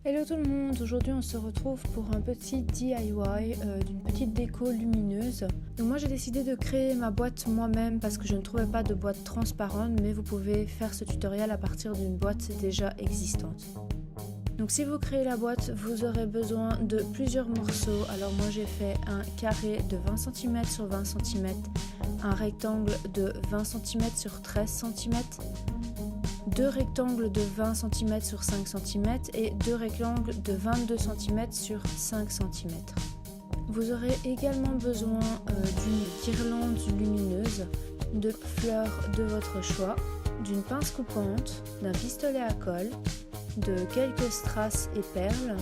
Hello tout le monde, aujourd'hui on se retrouve pour un petit DIY d'une petite déco lumineuse. Donc moi j'ai décidé de créer ma boîte moi-même parce que je ne trouvais pas de boîte transparente, mais vous pouvez faire ce tutoriel à partir d'une boîte déjà existante. Donc si vous créez la boîte, vous aurez besoin de plusieurs morceaux. Alors moi j'ai fait un carré de 20 cm sur 20 cm, un rectangle de 20 cm sur 13 cm, deux rectangles de 20 cm sur 5 cm et deux rectangles de 22 cm sur 5 cm. Vous aurez également besoin d'une guirlande lumineuse, de fleurs de votre choix, d'une pince coupante, d'un pistolet à colle, de quelques strass et perles,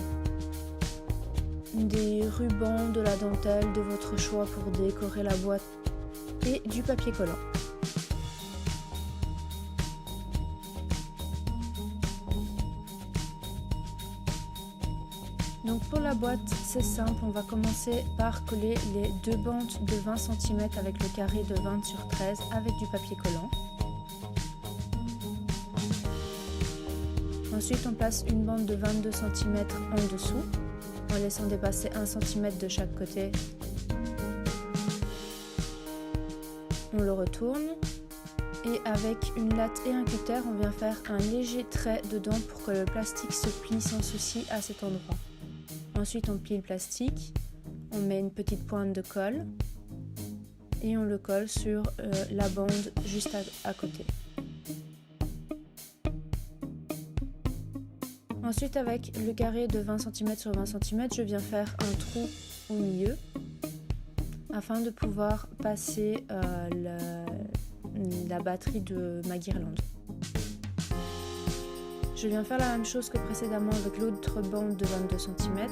des rubans, de la dentelle de votre choix pour décorer la boîte et du papier collant. Donc pour la boîte, c'est simple, on va commencer par coller les deux bandes de 20 cm avec le carré de 20 sur 13 avec du papier collant. Ensuite, on place une bande de 22 cm en dessous, en laissant dépasser 1 cm de chaque côté. On le retourne et avec une latte et un cutter, on vient faire un léger trait dedans pour que le plastique se plie sans souci à cet endroit. Ensuite, on plie le plastique, on met une petite pointe de colle et on le colle sur la bande juste à côté. Ensuite, avec le carré de 20 cm sur 20 cm, je viens faire un trou au milieu afin de pouvoir passer la batterie de ma guirlande. Je viens faire la même chose que précédemment avec l'autre bande de 22 cm.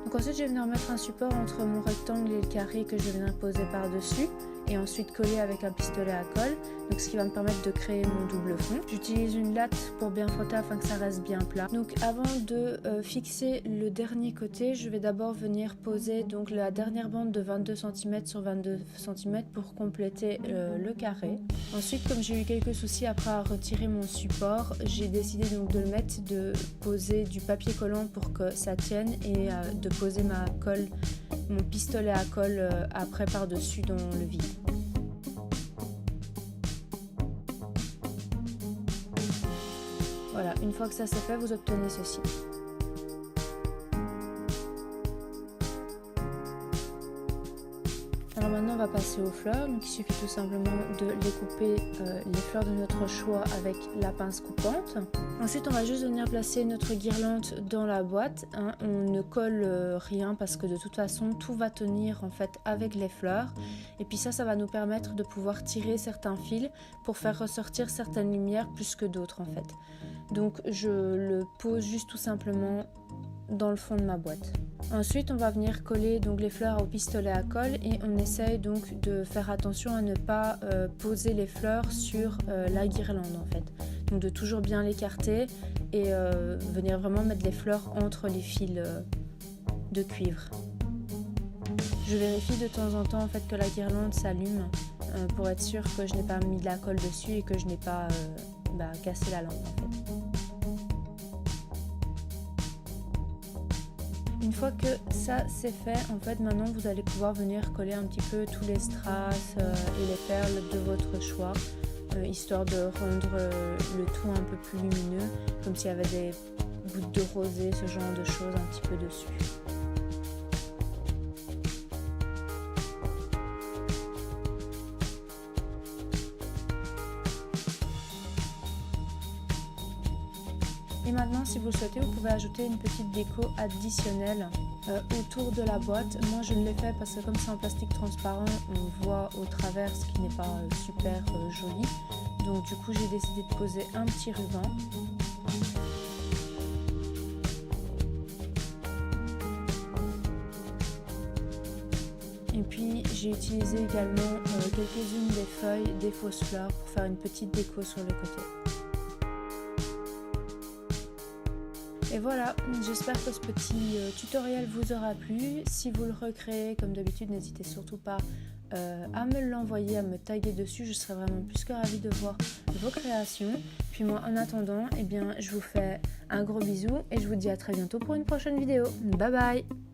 Donc ensuite je vais venir mettre un support entre mon rectangle et le carré que je viens poser par-dessus et ensuite coller avec un pistolet à colle, donc ce qui va me permettre de créer mon double fond. J'utilise une latte pour bien frotter afin que ça reste bien plat. Donc avant de fixer le dernier côté, je vais d'abord venir poser donc la dernière bande de 22 cm sur 22 cm pour compléter le carré. Ensuite, comme j'ai eu quelques soucis après à retirer mon support, j'ai décidé donc de le mettre, de poser du papier collant pour que ça tienne et de poser mon pistolet à colle après par-dessus dans le vide. Voilà, une fois que ça c'est fait, vous obtenez ceci. Alors maintenant on va passer aux fleurs, donc il suffit tout simplement de découper les fleurs de notre choix avec la pince coupante. Ensuite on va juste venir placer notre guirlande dans la boîte, hein. On ne colle rien parce que de toute façon tout va tenir en fait avec les fleurs. Et puis ça va nous permettre de pouvoir tirer certains fils pour faire ressortir certaines lumières plus que d'autres en fait. Donc je le pose juste tout simplement dans le fond de ma boîte. Ensuite on va venir coller donc les fleurs au pistolet à colle et on essaye donc de faire attention à ne pas poser les fleurs sur la guirlande en fait. Donc de toujours bien l'écarter et venir vraiment mettre les fleurs entre les fils de cuivre. Je vérifie de temps en temps en fait que la guirlande s'allume pour être sûr que je n'ai pas mis de la colle dessus et que je n'ai pas cassé la lampe en fait. Une fois que ça c'est fait, en fait maintenant vous allez pouvoir venir coller un petit peu tous les strass et les perles de votre choix, histoire de rendre le tout un peu plus lumineux, comme s'il y avait des gouttes de rosée, ce genre de choses un petit peu dessus. Et maintenant, si vous le souhaitez, vous pouvez ajouter une petite déco additionnelle autour de la boîte. Moi, je ne l'ai fait parce que comme c'est en plastique transparent, on voit au travers ce qui n'est pas super joli. Donc du coup, j'ai décidé de poser un petit ruban. Et puis, j'ai utilisé également quelques-unes des feuilles, des fausses fleurs pour faire une petite déco sur le côté. Et voilà, j'espère que ce petit tutoriel vous aura plu. Si vous le recréez, comme d'habitude, n'hésitez surtout pas à me l'envoyer, à me taguer dessus. Je serais vraiment plus que ravie de voir vos créations. Puis moi, en attendant, je vous fais un gros bisou et je vous dis à très bientôt pour une prochaine vidéo. Bye bye!